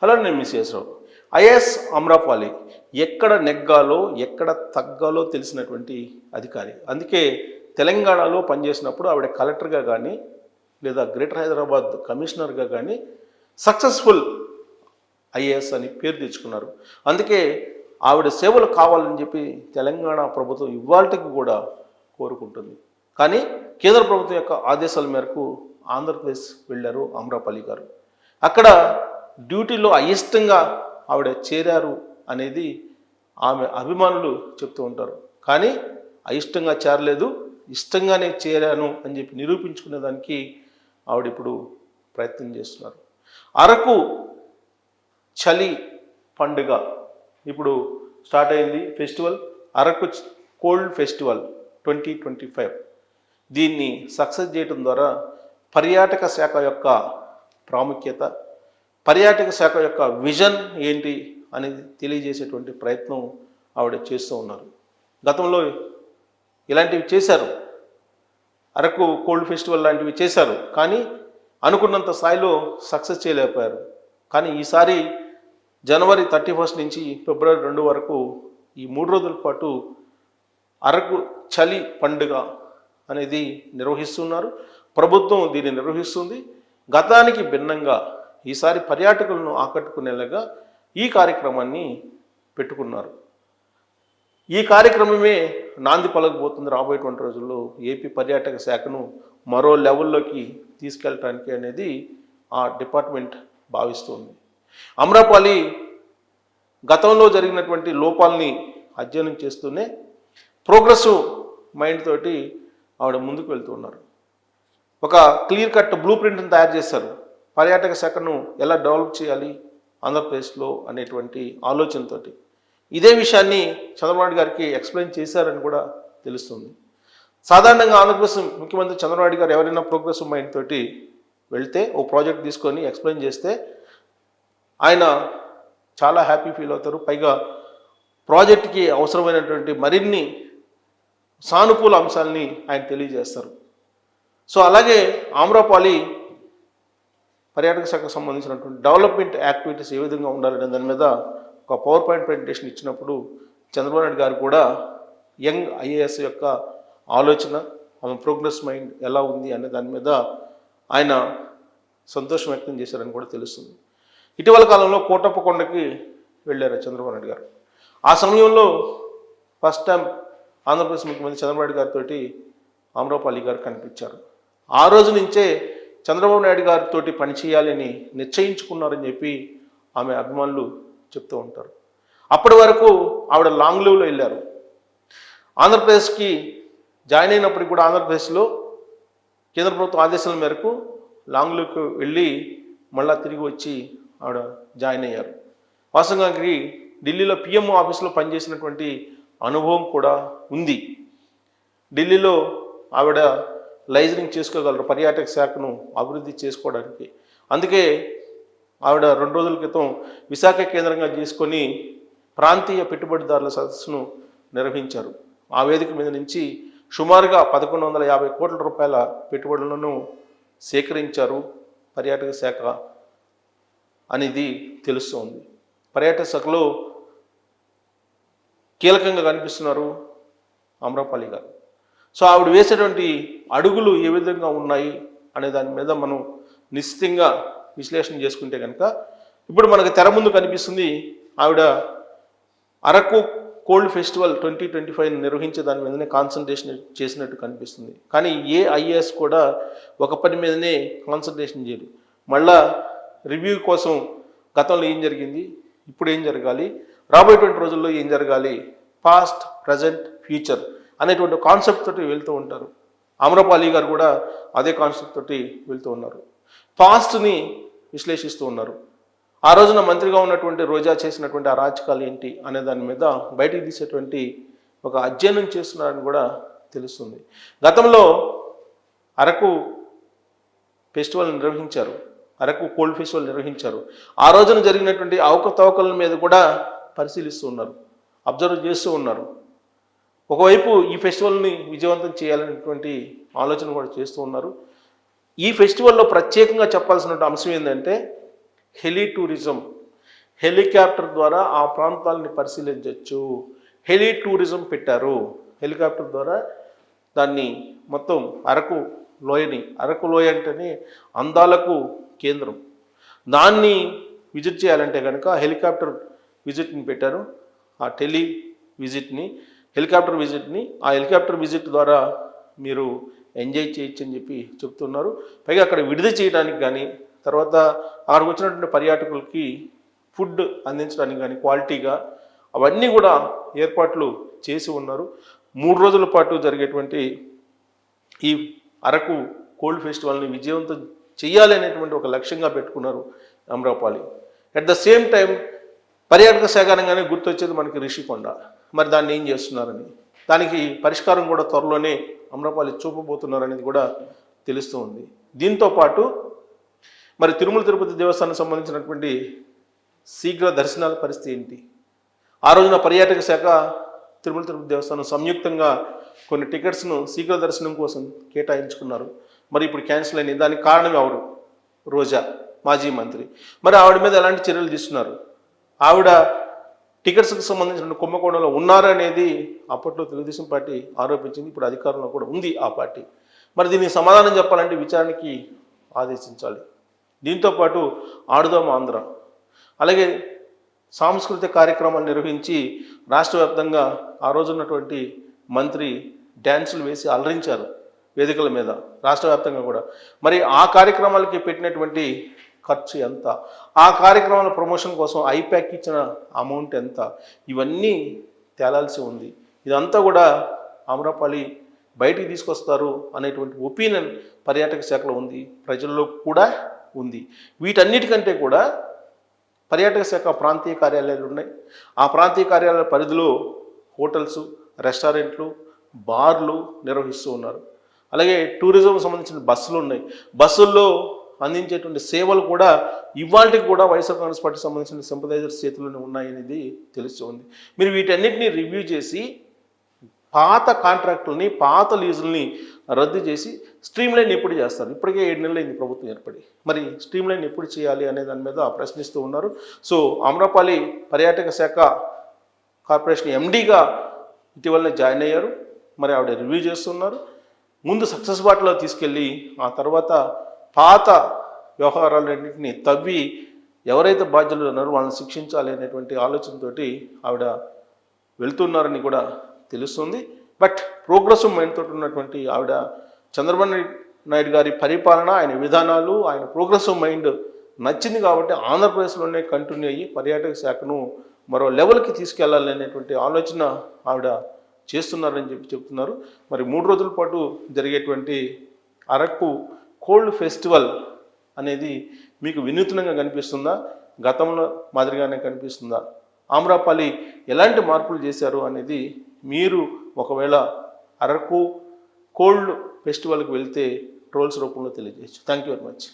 అలానే మిస్సెస్రావు ఐఏఎస్ అమ్రపాలి ఎక్కడ నెగ్గాలో ఎక్కడ తగ్గాలో తెలిసినటువంటి అధికారి. అందుకే తెలంగాణలో పనిచేసినప్పుడు ఆవిడ కలెక్టర్గా కానీ లేదా గ్రేటర్ హైదరాబాద్ కమిషనర్గా కానీ సక్సెస్ఫుల్ ఐఏఎస్ అని పేరు తెచ్చుకున్నారు. అందుకే ఆవిడ సేవలు కావాలని చెప్పి తెలంగాణ ప్రభుత్వం ఇవాళకి కూడా కోరుకుంటుంది. కానీ కేంద్ర ప్రభుత్వం యొక్క ఆదేశాల మేరకు ఆంధ్రప్రదేశ్ వెళ్ళారు అమ్రపాలి గారు. అక్కడ డ్యూటీలో అయిష్టంగా ఆవిడ చేరారు అనేది ఆమె అభిమానులు చెప్తూ ఉంటారు. కానీ అయిష్టంగా చేరలేదు, ఇష్టంగానే చేరాను అని చెప్పి నిరూపించుకునే దానికి ఆవిడ ఇప్పుడు ప్రయత్నం చేస్తున్నారు. అరకు చలి పండుగ ఇప్పుడు స్టార్ట్ అయింది ఫెస్టివల్, అరకు కోల్డ్ ఫెస్టివల్ 2025. దీన్ని సక్సెస్ చేయడం ద్వారా పర్యాటక శాఖ యొక్క ప్రాముఖ్యత, పర్యాటక శాఖ యొక్క విజన్ ఏంటి అనేది తెలియజేసేటువంటి ప్రయత్నం ఆవిడ చేస్తూ ఉన్నారు. గతంలో ఇలాంటివి చేశారు, అరకు కోల్డ్ ఫెస్టివల్ లాంటివి చేశారు, కానీ అనుకున్నంత స్థాయిలో సక్సెస్ చేయలేకపోయారు. కానీ ఈసారి జనవరి 31 నుంచి ఫిబ్రవరి 2 వరకు ఈ 3 రోజుల పాటు అరకు చలి పండుగ అనేది నిర్వహిస్తున్నారు. ప్రభుత్వం దీన్ని నిర్వహిస్తుంది. గతానికి భిన్నంగా ఈసారి పర్యాటకులను ఆకట్టుకునేలాగా ఈ కార్యక్రమాన్ని పెట్టుకున్నారు. ఈ కార్యక్రమమే నాంది పలకబోతుంది రాబోయేటువంటి రోజుల్లో ఏపీ పర్యాటక శాఖను మరో లెవెల్లోకి తీసుకెళ్ళటానికి అనేది ఆ డిపార్ట్మెంట్ భావిస్తుంది. అమ్రపాలి గతంలో జరిగినటువంటి లోపాలని అధ్యయనం చేస్తూనే ప్రోగ్రెసివ్ మైండ్ తోటి ఆవిడ ముందుకు వెళ్తున్నారు. ఒక క్లియర్ కట్ బ్లూ ప్రింట్ని తయారు చేశారు. పర్యాటక శాఖను ఎలా డెవలప్ చేయాలి ఆంధ్రప్రదేశ్లో అనేటువంటి ఆలోచనతోటి. ఇదే విషయాన్ని చంద్రబాబు నాయుడు గారికి ఎక్స్ప్లెయిన్ చేశారని కూడా తెలుస్తుంది. సాధారణంగా ఆంధ్రప్రదేశ్ ముఖ్యమంత్రి చంద్రబాబు నాయుడు గారు ఎవరైనా ప్రోగ్రెసివ్ మైండ్ తోటి వెళ్తే ఓ ప్రాజెక్ట్ తీసుకొని ఎక్స్ప్లెయిన్ చేస్తే ఆయన చాలా హ్యాపీ ఫీల్ అవుతారు. పైగా ప్రాజెక్ట్కి అవసరమైనటువంటి మరిన్ని సానుకూల అంశాలని ఆయన తెలియజేస్తారు. సో అలాగే అమ్రపాలి పర్యాటక శాఖకు సంబంధించినటువంటి డెవలప్మెంట్ యాక్టివిటీస్ ఏ విధంగా ఉండాలనే దాని మీద ఒక పవర్ పాయింట్ ప్రెజెంటేషన్ ఇచ్చినప్పుడు చంద్రబాబు నాయుడు గారు కూడా యంగ్ ఐఏఎస్ యొక్క ఆలోచన, ఆమె ప్రోగ్రెస్ మైండ్ ఎలా ఉంది అనే దాని మీద ఆయన సంతోషం వ్యక్తం చేశారని కూడా తెలుస్తుంది. ఇటీవల కాలంలో కోటప్పకొండకి వెళ్ళారు చంద్రబాబు నాయుడు గారు. ఆ సమయంలో ఫస్ట్ టైం ఆంధ్రప్రదేశ్ ముఖ్యమంత్రి చంద్రబాబు నాయుడు గారితో అమ్రపాలి గారు కనిపించారు. ఆ రోజు నుంచే చంద్రబాబు నాయుడు గారితో పనిచేయాలని నిశ్చయించుకున్నారని చెప్పి ఆమె అభిమానులు చెప్తూ ఉంటారు. అప్పటి వరకు ఆవిడ లాంగ్ లీవ్లో వెళ్ళారు. ఆంధ్రప్రదేశ్కి జాయిన్ అయినప్పటికీ కూడా ఆంధ్రప్రదేశ్లో కేంద్ర ప్రభుత్వ ఆదేశాల మేరకు లాంగ్ లీవ్కి వెళ్ళి మళ్ళా తిరిగి వచ్చి ఆవిడ జాయిన్ అయ్యారు. వాస్తవానికి ఢిల్లీలో పిఎంఓ ఆఫీస్లో పనిచేసినటువంటి అనుభవం కూడా ఉంది. ఢిల్లీలో ఆవిడ లైజనింగ్ చేసుకోగలరు పర్యాటక శాఖను అభివృద్ధి చేసుకోవడానికి. అందుకే ఆవిడ 2 రోజుల క్రితం విశాఖ కేంద్రంగా చేసుకొని ప్రాంతీయ పెట్టుబడిదారుల సదస్సును నిర్వహించారు. ఆ వేదిక మీద నుంచి సుమారుగా 1150 కోట్ల రూపాయల పెట్టుబడులను సేకరించారు పర్యాటక శాఖ అనేది తెలుస్తోంది. పర్యాటక శాఖలో కీలకంగా కనిపిస్తున్నారు అమ్రపాలి గారు. సో ఆవిడ వేసేటువంటి అడుగులు ఏ విధంగా ఉన్నాయి అనే దాని మీద మనం నిశ్చితంగా విశ్లేషణ చేసుకుంటే కనుక ఇప్పుడు మనకు తెర ముందు కనిపిస్తుంది ఆవిడ అరకు కోల్డ్ ఫెస్టివల్ 2025 నిర్వహించే దాని మీదనే కాన్సన్ట్రేషన్ చేసినట్టు కనిపిస్తుంది. కానీ ఏ ఐఏఎస్ కూడా ఒక పని మీదనే కాన్సన్ట్రేషన్ చేయరు. మళ్ళా రివ్యూ కోసం గతంలో ఏం జరిగింది, ఇప్పుడు ఏం జరగాలి, రాబోయేటువంటి రోజుల్లో ఏం జరగాలి, పాస్ట్ ప్రజెంట్ ఫ్యూచర్ అనేటువంటి కాన్సెప్ట్ తోటి వెళ్తూ ఉంటారు. అమ్రపాలి గారు కూడా అదే కాన్సెప్ట్ తోటి వెళ్తూ ఉన్నారు. పాస్ట్ని విశ్లేషిస్తూ ఉన్నారు. ఆ రోజున మంత్రిగా ఉన్నటువంటి రోజా చేసినటువంటి అరాచకాలు ఏంటి అనే దాని మీద బయటికి తీసేటువంటి ఒక అధ్యయనం చేస్తున్నారని కూడా తెలుస్తుంది. గతంలో అరకు ఫెస్టివల్ నిర్వహించారు, అరకు కోల్డ్ ఫెస్టివల్ నిర్వహించారు. ఆ రోజున జరిగినటువంటి అవకతవకల మీద కూడా పరిశీలిస్తూ ఉన్నారు, అబ్జర్వ్ చేస్తూ ఉన్నారు. ఒకవైపు ఈ ఫెస్టివల్ని విజయవంతం చేయాలనేటువంటి ఆలోచన కూడా చేస్తూ ఉన్నారు. ఈ ఫెస్టివల్లో ప్రత్యేకంగా చెప్పాల్సిన అంశం ఏంటంటే హెలీ టూరిజం. హెలికాప్టర్ ద్వారా ఆ ప్రాంతాలని పరిశీలించవచ్చు. హెలి టూరిజం పెట్టారు. హెలికాప్టర్ ద్వారా దాన్ని మొత్తం అరకు లోయ అంటేనే అందాలకు కేంద్రం. దాన్ని విజిట్ చేయాలంటే కనుక హెలికాప్టర్ విజిట్ని పెట్టారు. ఆ హెలికాప్టర్ విజిట్ని ఆ హెలికాప్టర్ విజిట్ ద్వారా మీరు ఎంజాయ్ చేయొచ్చు అని చెప్పి చెప్తున్నారు. పైగా అక్కడ విడుదల చేయడానికి కానీ, తర్వాత అక్కడికి వచ్చినటువంటి పర్యాటకులకి ఫుడ్ అందించడానికి కానీ క్వాలిటీగా అవన్నీ కూడా ఏర్పాట్లు చేసి ఉన్నారు. 3 రోజుల పాటు జరిగేటువంటి ఈ అరకు కోల్డ్ ఫెస్టివల్ని విజయవంతం చేయాలి అనేటువంటి ఒక లక్ష్యంగా పెట్టుకున్నారు Amrapali. At the same time పర్యాటక శాఖ అనగానే గుర్తొచ్చేది మనకి రిషికొండ. మరి దాన్ని ఏం చేస్తున్నారని, దానికి పరిష్కారం కూడా త్వరలోనే అమ్రపాలి చూపబోతున్నారు అనేది కూడా తెలుస్తూ ఉంది. దీంతో పాటు మరి తిరుమల తిరుపతి దేవస్థానానికి సంబంధించినటువంటి శీఘ్ర దర్శనాల పరిస్థితి ఏంటి? ఆ రోజున పర్యాటక శాఖ తిరుమల తిరుపతి దేవస్థానం సంయుక్తంగా కొన్ని టికెట్స్ను శీఘ్ర దర్శనం కోసం కేటాయించుకున్నారు. మరి ఇప్పుడు క్యాన్సిల్ అయినాయి. దానికి కారణం ఎవరు? రోజా, మాజీ మంత్రి. మరి ఆవిడ మీద ఎలాంటి చర్యలు తీసుకున్నారు? ఆవిడ టికెట్స్కి సంబంధించిన కుంభకోణంలో ఉన్నారనేది అప్పట్లో తెలుగుదేశం పార్టీ ఆరోపించింది. ఇప్పుడు అధికారంలో కూడా ఉంది ఆ పార్టీ. మరి దీనికి సమాధానం చెప్పాలంటే విచారణకి ఆదేశించాలి. దీంతోపాటు ఆడుదాం ఆంధ్ర, అలాగే సాంస్కృతిక కార్యక్రమాలు నిర్వహించి రాష్ట్ర వ్యాప్తంగా ఆ రోజున్నటువంటి మంత్రి డ్యాన్సులు వేసి అలరించారు వేదికల మీద రాష్ట్ర వ్యాప్తంగా కూడా. మరి ఆ కార్యక్రమాలకి పెట్టినటువంటి ఖర్చు ఎంత? ఆ కార్యక్రమాల ప్రమోషన్ కోసం ఐప్యాక్ ఇచ్చిన అమౌంట్ ఎంత? ఇవన్నీ తేలాల్సి ఉంది. ఇదంతా కూడా అమ్రపాలి బయటికి తీసుకొస్తారు అనేటువంటి ఒపీనియన్ పర్యాటక శాఖలో ఉంది, ప్రజల్లో కూడా ఉంది. వీటన్నిటికంటే కూడా పర్యాటక శాఖ ప్రాంతీయ కార్యాలయాలు ఉన్నాయి. ఆ ప్రాంతీయ కార్యాలయాల పరిధిలో హోటల్స్, రెస్టారెంట్లు, బార్లు నిర్వహిస్తూ ఉన్నారు. అలాగే టూరిజం సంబంధించిన బస్సులు ఉన్నాయి. బస్సుల్లో అందించేటువంటి సేవలు కూడా ఇవాళకి కూడా వైఎస్ఆర్ కాంగ్రెస్ పార్టీకి సంబంధించిన సింపథైజర్స్ చేతుల్లోనే ఉన్నాయనేది తెలుస్తుంది. మీరు వీటన్నిటిని రివ్యూ చేసి పాత కాంట్రాక్టులని, పాత లీజుల్ని రద్దు చేసి స్ట్రీమ్లైన్ ఎప్పుడు చేస్తారు? ఇప్పటికే 7 నెలలు అయింది ప్రభుత్వం ఏర్పడి. మరి స్ట్రీమ్లైన్ ఎప్పుడు చేయాలి అనే దాని మీద ప్రశ్నిస్తూ ఉన్నారు. సో అమ్రపాలి పర్యాటక శాఖ కార్పొరేషన్ ఎండీగా ఇటీవలనే జాయిన్ అయ్యారు. మరి ఆవిడ రివ్యూ చేస్తున్నారు. ముందు సక్సెస్ బాటలో తీసుకెళ్ళి ఆ తర్వాత పాత వ్యవహారాలన్నింటినీ తవ్వి ఎవరైతే బాధ్యులు ఉన్నారో వాళ్ళని శిక్షించాలి అనేటువంటి ఆలోచనతోటి ఆవిడ వెళ్తున్నారని కూడా తెలుస్తుంది. బట్ ప్రోగ్రెసివ్ మైండ్ తోటి ఉన్నటువంటి ఆవిడ చంద్రబాబు నాయుడు గారి పరిపాలన, ఆయన విధానాలు, ఆయన ప్రోగ్రెసివ్ మైండ్ నచ్చింది కాబట్టి ఆంధ్రప్రదేశ్లోనే కంటిన్యూ అయ్యి పర్యాటక శాఖను మరో లెవెల్కి తీసుకెళ్లాలి అనేటువంటి ఆలోచన ఆవిడ చేస్తున్నారని చెప్తున్నారు. మరి 3 రోజుల పాటు జరిగేటువంటి అరకు కోల్డ్ ఫెస్టివల్ అనేది మీకు వినూత్నంగా కనిపిస్తుందా? గతంలో మాదిరిగానే కనిపిస్తుందా? అమ్రపాలి ఎలాంటి మార్పులు చేశారు అనేది మీరు ఒకవేళ అరకు కోల్డ్ ఫెస్టివల్కి వెళ్తే ట్రోల్స్ రూపంలో తెలియజేయచ్చు. Thank you very much.